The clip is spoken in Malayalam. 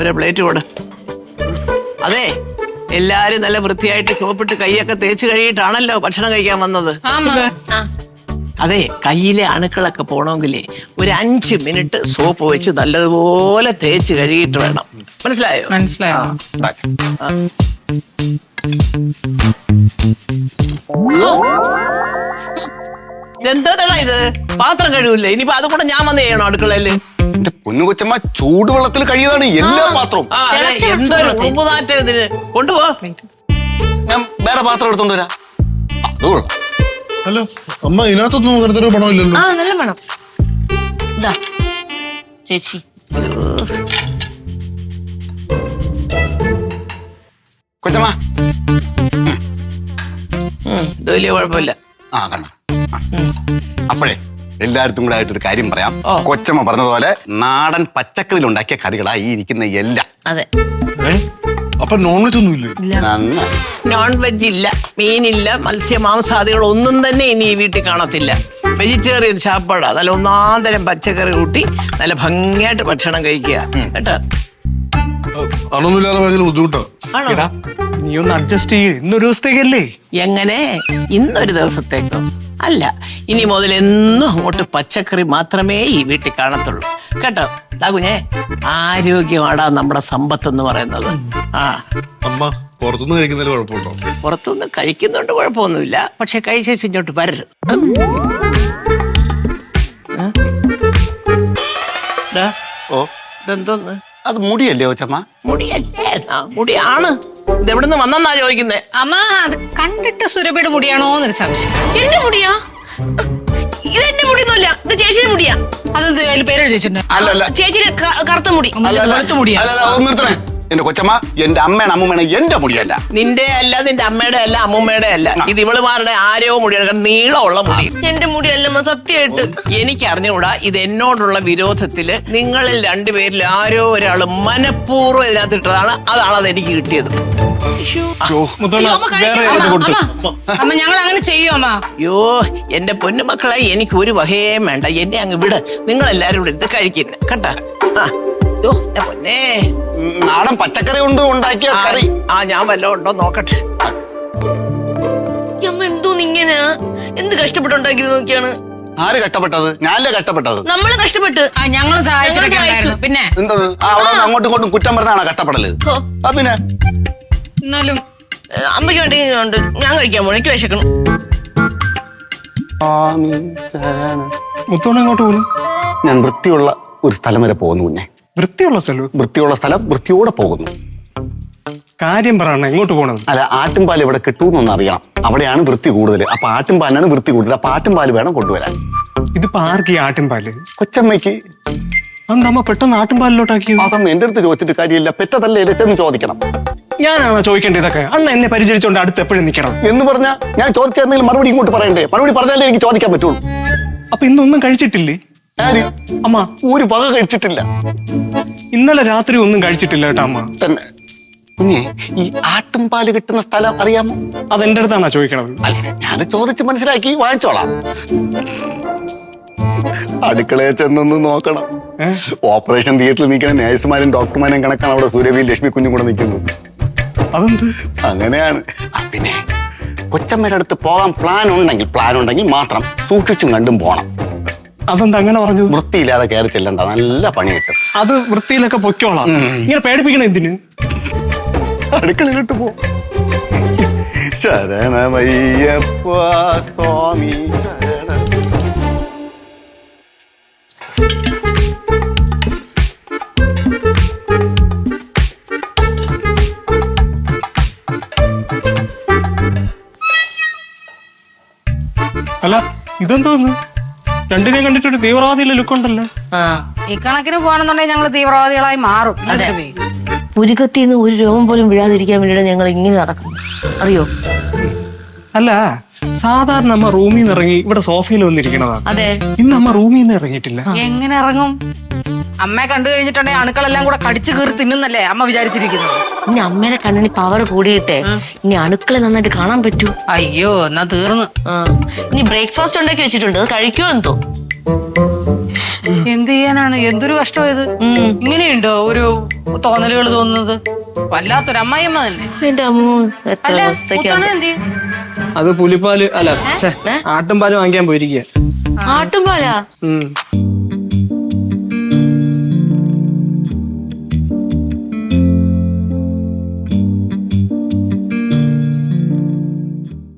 ഒരു പ്ലേറ്റ് കൊടു. അതെ, എല്ലാരും നല്ല വൃത്തിയായിട്ട് സോപ്പിട്ട് കൈയൊക്കെ തേച്ച് കഴിയിട്ടാണല്ലോ ഭക്ഷണം കഴിക്കാൻ വന്നത്. അതെ, കയ്യിലെ അണുക്കളൊക്കെ പോണമെങ്കിലേ ഒരു 5 മിനിറ്റ് സോപ്പ് വെച്ച് നല്ലതുപോലെ തേച്ച് കഴുകിയിട്ട് വേണം. മനസ്സിലായോ? മനസ്സിലായോ? എന്താ ഇത്? പാത്രം കഴിവില്ലേ? ഇനിയിപ്പോ അത് കൂടെ ഞാൻ വന്ന് ചെയ്യണോ അടുക്കളയില്? എന്റെ പൊന്നു കൊച്ചമ്മ, ചൂടുവെള്ളത്തിൽ കഴിയതാണ് എല്ലാ പാത്രവും. എന്തൊരു ഉറുമ്പുനാറ്റം ഇതിന്. കൊണ്ടുപോ, ഞാൻ വേറെ പാത്രം എടുത്തോണ്ട് വരാം. അതുകൊള്ളാം. അല്ല അമ്മ, ഇതിനകത്തൊന്നും അങ്ങനത്തെ ഒരു പണമില്ലല്ലോ. നല്ല പണം. ഇതാ ചേച്ചി. കൊച്ചമ്മ, ഇത് വലിയ കുഴപ്പമില്ല. കണ്ട. അപ്പോഴേ എല്ലായിടത്തും കൂടെ ആയിട്ടൊരു കാര്യം പറയാം. കൊച്ചമ്മ പറഞ്ഞതുപോലെ നാടൻ പച്ചക്കറിയിൽ ഉണ്ടാക്കിയ കറികളാ ഈ ഇരിക്കുന്ന എല്ലാം. അതെ. അപ്പൊ നോൺ വെജ് ഒന്നും ഇല്ലേ? നന്നായി. നോൺ വെജ് ഇല്ല, മീനില്ല, മത്സ്യമാംസാദികൾ ഒന്നും തന്നെ ഇനി ഈ വീട്ടിൽ കാണത്തില്ല. വെജിറ്റേറിയൻ ചാപ്പാടാ. നല്ല ഒന്നാന്തരം പച്ചക്കറി കൂട്ടി നല്ല ഭംഗിയായിട്ട് ഭക്ഷണം കഴിക്കുക കേട്ടോ. അതൊന്നുമില്ലാതെ ഭയങ്കര ബുദ്ധിമുട്ടാ. ആണോ? നീ ഒന്ന് അഡ്ജസ്റ്റ് ചെയ്യ്. ഇന്നൊരു ദിവസത്തേക്കല്ലേ? എങ്ങനെ? ഇന്നൊരു ദിവസത്തേക്കോ? അല്ല, ഇനി മുതൽ എന്നും അങ്ങോട്ട് പച്ചക്കറി മാത്രമേ ഈ വീട്ടിൽ കാണത്തുള്ളൂ കേട്ടോ. കുഞ്ഞേ, ആരോഗ്യമാടാ നമ്മുടെ സമ്പത്ത് എന്ന് പറയുന്നത്. അമ്മ പുറത്തുനിന്ന് കഴിക്കുന്നതിൽ കുഴപ്പമുണ്ടോ? പുറത്തുനിന്ന് കഴിക്കുന്നുണ്ട്, കുഴപ്പമൊന്നുമില്ല. പക്ഷെ കഴിച്ച ഇങ്ങോട്ട് വരരുത്. ഇതെന്തോന്ന്? അത് മുടിയല്ലേ കൊച്ചമ്മ? മുടിയല്ലേ? മുടിയാണ്. ഇതെവിടുന്ന് വന്നെന്നാ ചോദിക്കുന്നേ. അമ്മ, അത് കണ്ടിട്ട് സുരഭിയുടെ മുടിയാണോന്നൊരു സംശയം. എന്റെ മുടിയാ? ഇതെന്റെ മുടിയൊന്നുമല്ല, ഇത് ചേച്ചിയുടെ മുടിയാ. അതെന്ത് അതിൽ പേര് ചോദിച്ചിട്ടുണ്ട്? അല്ലല്ല, ചേച്ചിയുടെ കറുത്ത മുടി. വെളുത്ത മുടിയാ. അല്ലല്ല, ഒന്ന് നിർത്തണേ. എന്റെ കൊച്ചമ്മ, എന്റെ അമ്മയാണ് അമ്മൂമ്മയാണ് എന്റെ മുടിയല്ല. നിന്റെ അല്ല, നിന്റെ അമ്മയുടെ അല്ല, അമ്മൂമ്മയുടെ അല്ല. ഇത് ഇവളുമാരുടെ ആരോ മുടിയാണ്. കാരണം നീളമുള്ള മുടി. എന്റെ മുടിയല്ലമ്മ, സത്യമായിട്ട്. എനിക്ക് അറിഞ്ഞുകൂടാ. ഇത് എന്നോടുള്ള വിരോധത്തില് നിങ്ങളിൽ രണ്ടുപേരിൽ ആരോ ഒരാള് മനഃപൂർവ്വം ഇതിനകത്തിട്ടതാണ്. അതാണ് അത് എനിക്ക് കിട്ടിയത്. അമ്മ, ഞങ്ങൾ അങ്ങനെ ചെയ്യും അമ്മ. അയ്യോ, എന്റെ പൊന്നുമക്കളെ, എനിക്ക് ഒരു വകയും വേണ്ട. എന്നെ അങ്ങ് വിട്. നിങ്ങൾ എല്ലാരും ഇവിടെ ഇത് കഴിക്കുന്നു കേട്ടാ. പൊന്നേ, നാടൻ പച്ചക്കറി കൊണ്ട് ഉണ്ടാക്കിയ കറി. ഞാൻ വല്ലതും ഉണ്ടോ നോക്കട്ടെ. അമ്മ എന്തോന്ന് ഇങ്ങനെ? എന്ത് കഷ്ടപ്പെട്ടുണ്ടാക്കിയത് നോക്കിയാണ്. ആര് കഷ്ടപ്പെട്ടത്? ഞാനല്ലേ കഷ്ടപ്പെട്ടത്. നമ്മള് കഷ്ടപ്പെട്ട് ഞങ്ങൾ സഹായിച്ചു. പിന്നെ എന്തത്? അവിടെ അങ്ങോട്ടും ഇങ്ങോട്ടും കുറ്റം പറഞ്ഞാണ് കഷ്ടപ്പെടല്. പിന്നെ എന്നാലും അമ്മയ്ക്ക് വേണ്ടി ഞാൻ കഴിക്കാൻ പോണു. എനിക്ക് വിശക്കണം. മുത്തോണം എങ്ങോട്ട് പോകുന്നു? ഞാൻ വൃത്തിയുള്ള ഒരു സ്ഥലം വരെ പോകുന്നു. കുഞ്ഞെ, വൃത്തിയുള്ള സ്ഥലം? വൃത്തിയുള്ള സ്ഥലം, വൃത്തിയോടെ പോകുന്നു. കാര്യം പറയണ, എങ്ങോട്ട് പോകണം? അല്ല, ആട്ടുംപാൽ ഇവിടെ കിട്ടൂന്നൊന്ന് അറിയണം. അവിടെയാണ് വൃത്തി കൂടുതൽ. അപ്പൊ ആട്ടുംപാലിനാണ് വൃത്തി കൂടുതൽ. അപ്പൊ ആട്ടുംപാൽ വേണം കൊണ്ടുവരാൻ. ഇതിപ്പോ ആർക്ക് ഈ ആട്ടുംപാല്? കൊച്ചമ്മയ്ക്ക്. അമ്മ പെട്ടെന്ന് ആട്ടുംപാലിലോട്ടാക്കിയത്? അതൊന്നും എന്റെ അടുത്ത് ചോദിച്ചിട്ട് കാര്യമില്ല. പെറ്റതല്ലേ ഇരട്ടെന്ന് ചോദിക്കണം. ഞാനാണോ ചോദിക്കേണ്ടത് ഇതൊക്കെ? അണ്ണ എന്നെ പരിചരിച്ചോണ്ട് അടുത്ത് എപ്പോഴും നിൽക്കണം എന്ന് പറഞ്ഞാ ഞാൻ ചോദിച്ചെന്തെങ്കിലും മറുപടി ഇങ്ങോട്ട് പറയണ്ടേ? മറുപടി പറഞ്ഞാലേ എനിക്ക് ചോദിക്കാൻ പറ്റുള്ളൂ. അപ്പൊ ഇന്നൊന്നും കഴിച്ചിട്ടില്ലേ? അമ്മ ഒരു വക കഴിച്ചിട്ടില്ല. ഇന്നലെ രാത്രി ഒന്നും കഴിച്ചിട്ടില്ല കേട്ടോ അമ്മ. തന്നെ. കുഞ്ഞെ, ഈ ആട്ടുംപാല് കിട്ടുന്ന സ്ഥലം അറിയാമോ? അതെന്റെ അടുത്താണോ ചോദിക്കണത്? അല്ല, ഞാൻ ചോദിച്ച് മനസ്സിലാക്കി വാങ്ങിച്ചോളാം. അടുക്കളയിൽ ചെന്നൊന്ന് നോക്കണം. ഓപ്പറേഷൻ തിയേറ്ററിൽ നിൽക്കുന്ന നേഴ്സുമാരും ഡോക്ടർമാരും കണക്കാണ് അവിടെ സൂര്യവിയും ലക്ഷ്മി കുഞ്ഞും കൂടെ നിൽക്കുന്നത്. അതെന്ത്? അങ്ങനെയാണ്. പിന്നെ കൊച്ചമ്മയുടെ അടുത്ത് പോകാൻ പ്ലാൻ ഉണ്ടെങ്കിൽ മാത്രം സൂക്ഷിച്ചും കണ്ടും പോണം. അതെന്താ അങ്ങനെ പറഞ്ഞത്? വൃത്തിയില്ലാതെ കയറി ചെല്ലണ്ട, നല്ല പണി കിട്ടും. അത് വൃത്തിയിലൊക്കെ പൊയ്ക്കോളാം. ഇങ്ങനെ പേടിപ്പിക്കണം എന്തിന്? അടുക്കളയിലോട്ട് പോ. ശരണമയ്യപ്പ സ്വാമി ശരണ. അല്ല, ഇതെന്തോന്ന്? രണ്ടിനെയും കണ്ടിട്ടൊരു തീവ്രവാദിയിലെ ലുക്കുണ്ടല്ലോ. ഈ കണക്കിന് പോകണമെന്നുണ്ടെങ്കിൽ ഞങ്ങള് തീവ്രവാദികളായി മാറും. പുരികത്തിന്ന് ഒരു രോഗം പോലും വീഴാതിരിക്കാൻ വേണ്ടിയിട്ട് ഞങ്ങൾ ഇങ്ങനെ നടക്കും, അറിയോ? അല്ല, സാധാരണ അമ്മ റൂമിൽ നിന്ന് ഇറങ്ങി ഇവിടെ സോഫയിൽ വന്നിരിക്കണതാണ്. അതെ. ഇന്ന് അമ്മ റൂമിൽ നിന്ന് ഇറങ്ങിയിട്ടില്ല. എങ്ങനെ ഇറങ്ങും? അമ്മയെ കണ്ടു കഴിഞ്ഞിട്ടുണ്ടെങ്കിൽ അണുക്കളെല്ലാം കൂടെ കടിച്ചു കീറി തിന്നുന്നല്ലേ അമ്മ വിചാരിച്ചിരിക്കുന്നത്. ഇനി അമ്മേടെ കണ്ണിന് പവർ കൂടിയിട്ടെ ഇനി അണുക്കളെ നന്നായിട്ട് കാണാൻ പറ്റൂ. അയ്യോ, എന്നാ തീർന്നു. ഇനി ബ്രേക്ക്ഫാസ്റ്റ് ഉണ്ടാക്കി വെച്ചിട്ടുണ്ട്, അത് കഴിക്കുമോ എന്തോ. എന്ത് ചെയ്യാ? ചെയ്യാനാണ്? എന്തൊരു കഷ്ടമായത്. ഇങ്ങനെയുണ്ടോ ഒരു തോന്നലുകൾ തോന്നുന്നത്? വല്ലാത്തൊരു അമ്മായിയമ്മ തന്നെ. എന്റെ അമ്മ എത്ര അല്ല, അവസ്ഥയ്ക്കാ. മുത്തോണ എന്ത് ചെയ്യും? അത് പുലിപ്പാല് അല്ല ഛെ, ആട്ടുംപാല് വാങ്ങിക്കാൻ പോയിരിക്കുക. ആട്ടുംപാലാ?